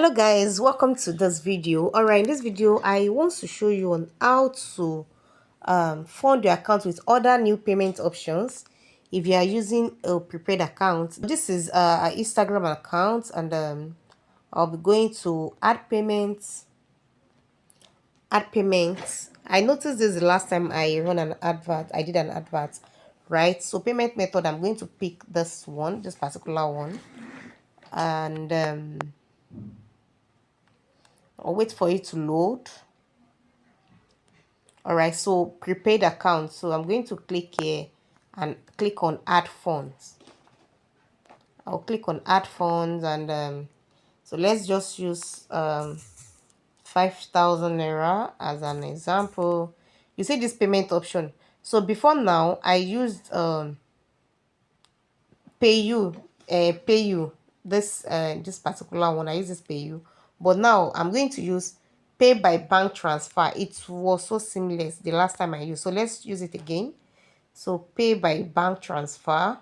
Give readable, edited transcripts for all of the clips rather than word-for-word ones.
Hello guys, welcome to this video. All right, in this video I want to show you on how to fund your account with other new payment options if you are using a prepaid account. This is an Instagram account, and I'll be going to add payments. I noticed this the last time I run an advert. I did an advert, right? So payment method, I'm going to pick this particular one, and I'll wait for it to load. All right, so prepaid account. So I'm going to click here and click on add funds. I'll click on add funds, and so let's just use 5,000 naira as an example. You see this payment option. So before now I used pay you this particular one. I use this pay you, but now I'm going to use pay by bank transfer. It was so seamless the last time I used, so let's use it again. So pay by bank transfer,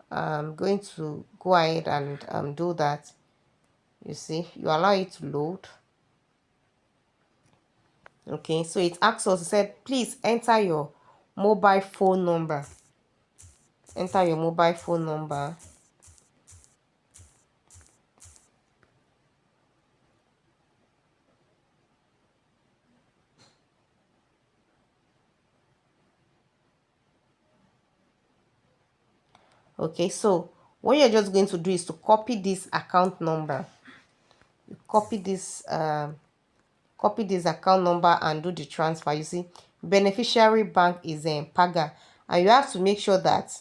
I'm going to go ahead and do that. You see, you allow it to load. Okay, so it asks us, it said please enter your mobile phone number. Enter your mobile phone number. Okay, so what you're just going to do is to copy this account number. You copy this account number and do the transfer. You see, beneficiary bank is Paga, and you have to make sure that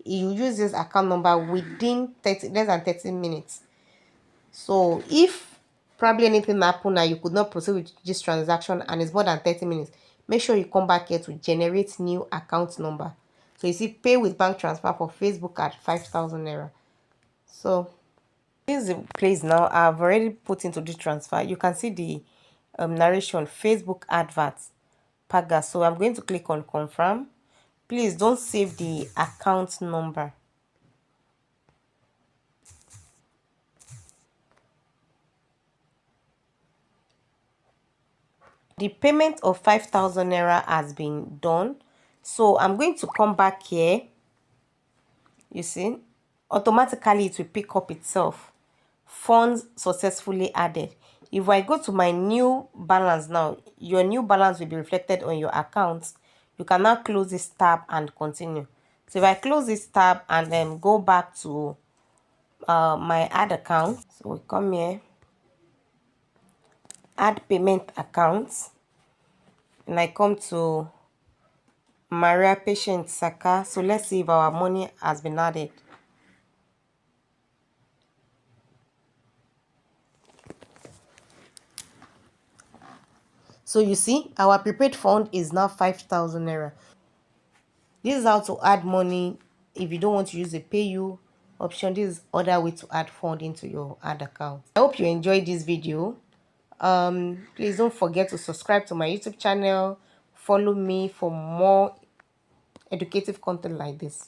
you use this account number within less than 30 minutes. So if probably anything happened and you could not proceed with this transaction and it's more than 30 minutes, make sure you come back here to generate new account number. So you see, pay with bank transfer for Facebook at 5,000 naira. So this is the place now. I've already put into the transfer. You can see the narration, Facebook adverts, Paga. So I'm going to click on confirm. Please don't save the account number. The payment of 5,000 naira has been done. So I'm going to come back here. You see, automatically it will pick up itself. Funds successfully added. If I go to my new balance now, your new balance will be reflected on your account. You can now close this tab and continue. So if I close this tab and then go back to my add account, so we come here, add payment accounts, and I come to Maria Patient Saka. So let's see if our money has been added. So you see, our prepaid fund is now 5,000 naira. This is how to add money if you don't want to use the pay you option. This is other way to add fund into your ad account. I hope you enjoyed this video. Please don't forget to subscribe to my YouTube channel. Follow me for more educative content like this.